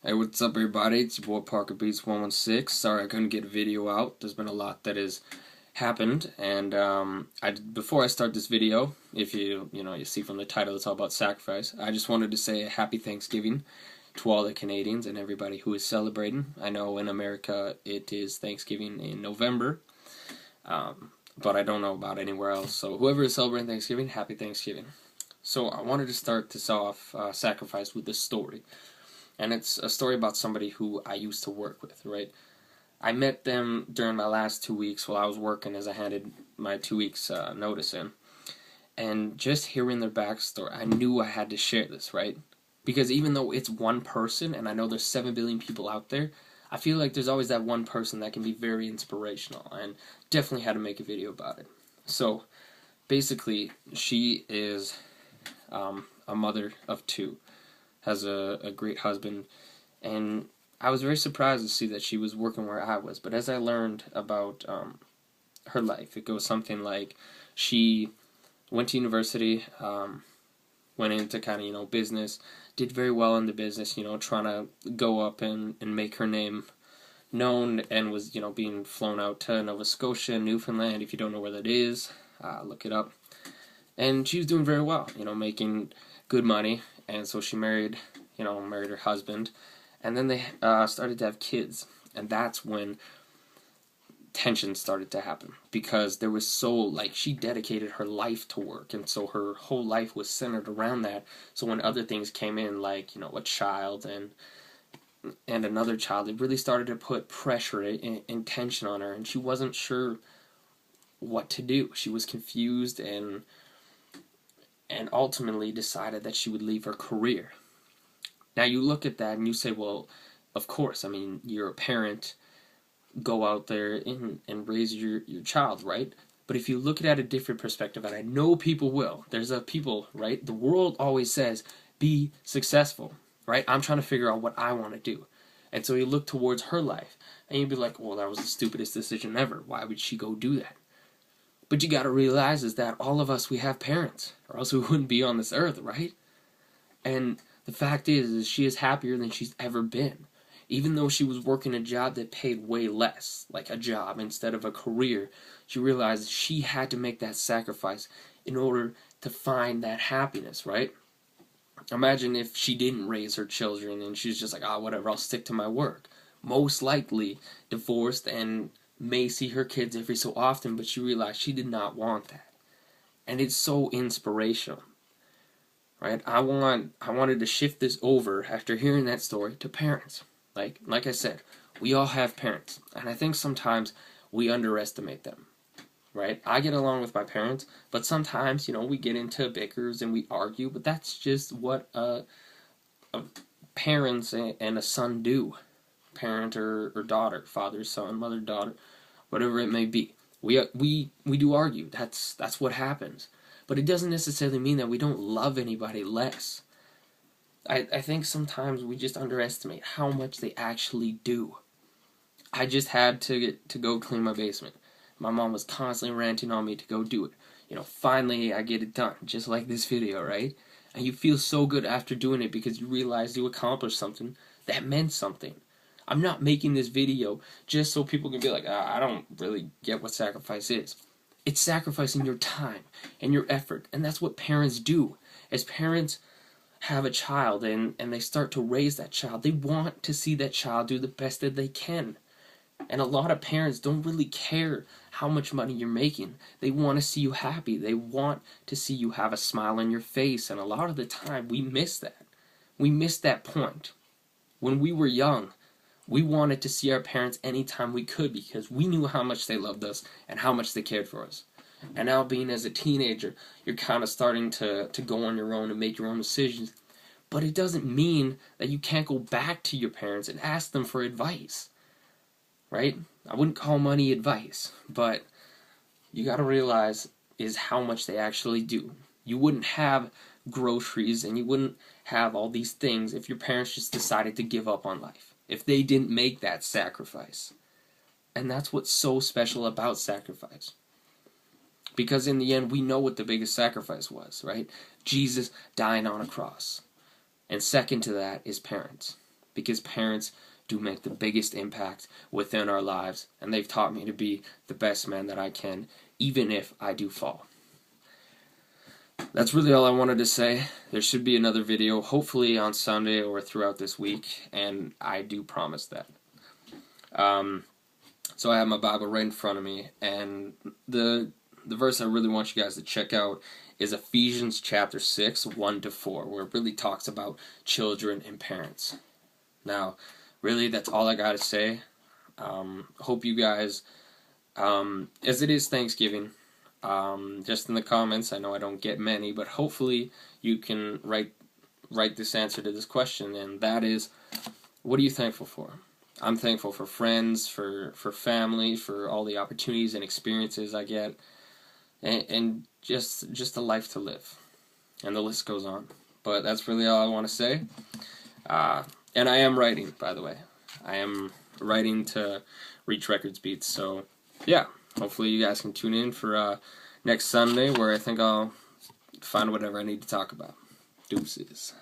Hey, what's up, everybody? It's your boy Parker Beats 116. Sorry I couldn't get a video out. There's been a lot that has happened, and before I start this video, if you see from the title, it's all about sacrifice. I just wanted to say a happy Thanksgiving to all the Canadians and everybody who is celebrating. I know in America it is Thanksgiving in November, but I don't know about anywhere else. So whoever is celebrating Thanksgiving, happy Thanksgiving. So I wanted to start this off, sacrifice, with this story. And it's a story about somebody who I used to work with, right? I met them during my last 2 weeks while I was working, as I handed my 2 weeks notice in. And just hearing their backstory, I knew I had to share this, right? Because even though it's one person, and I know there's 7 billion people out there, I feel like there's always that one person that can be very inspirational, and definitely had to make a video about it. So, basically, she is a mother of two, has a great husband, and I was very surprised to see that she was working where I was. But as I learned about her life, it goes something like she went to university, went into kind of business, did very well in the business, trying to go up and make her name known, and was being flown out to Nova Scotia, Newfoundland. If you don't know where that is, look it up. And she was doing very well, making good money. And so she married her husband, and then they started to have kids, and that's when tension started to happen, because there was she dedicated her life to work, and so her whole life was centered around that. So when other things came in, like a child and another child, it really started to put pressure and tension on her, and she wasn't sure what to do. She was confused, and ultimately decided that she would leave her career. Now you look at that and you say, well, of course, you're a parent, go out there and raise your child, right? But if you look at it at a different perspective, and I know people will, there's people, right? The world always says, be successful, right? I'm trying to figure out what I want to do. And so you look towards her life, and you'd be like, well, that was the stupidest decision ever. Why would she go do that? But you gotta realize is that all of us, we have parents, or else we wouldn't be on this earth, right? And the fact is she is happier than she's ever been. Even though she was working a job that paid way less, like a job instead of a career, she realized she had to make that sacrifice in order to find that happiness, right? Imagine if she didn't raise her children and she's just like, whatever, I'll stick to my work. Most likely divorced and may see her kids every so often, but she realized she did not want that. And it's so inspirational, right? I wanted to shift this over after hearing that story to parents. Like I said, we all have parents, and I think sometimes we underestimate them, right? I get along with my parents, but sometimes, we get into bickers and we argue, but that's just what parents and a son do. Parent or daughter, father, son, mother, daughter, whatever it may be. We do argue. That's what happens. But it doesn't necessarily mean that we don't love anybody less. I think sometimes we just underestimate how much they actually do. I just had to go clean my basement. My mom was constantly ranting on me to go do it. Finally I get it done, just like this video, right? And you feel so good after doing it because you realize you accomplished something that meant something. I'm not making this video just so people can be like, I don't really get what sacrifice is. It's sacrificing your time and your effort, and that's what parents do. As parents have a child and they start to raise that child, they want to see that child do the best that they can. And a lot of parents don't really care how much money you're making. They want to see you happy. They want to see you have a smile on your face, and a lot of the time we miss that. We miss that point. When we were young, we wanted to see our parents anytime we could because we knew how much they loved us and how much they cared for us. And now being as a teenager, you're kind of starting to go on your own and make your own decisions. But it doesn't mean that you can't go back to your parents and ask them for advice, right? I wouldn't call money advice, but you got to realize is how much they actually do. You wouldn't have groceries and you wouldn't have all these things if your parents just decided to give up on life, if they didn't make that sacrifice. And that's what's so special about sacrifice. Because in the end, we know what the biggest sacrifice was, right? Jesus dying on a cross. And second to that is parents. because parents do make the biggest impact within our lives, and they've taught me to be the best man that I can, even if I do fall. That's really all I wanted to say. There should be another video, hopefully on Sunday or throughout this week, and I do promise that. So I have my Bible right in front of me, and the verse I really want you guys to check out is Ephesians chapter 6, 1-4, where it really talks about children and parents. Now, really, that's all I gotta say. Hope you guys, as it is Thanksgiving, just in the comments, I know I don't get many, but hopefully you can write this answer to this question, and that is, what are you thankful for? I'm thankful for friends, for family, for all the opportunities and experiences I get, and just a life to live. And the list goes on. But that's really all I want to say. And I am writing, by the way. I am writing to reach records beats. So, yeah, hopefully you guys can tune in for next Sunday, where I think I'll find whatever I need to talk about. Deuces.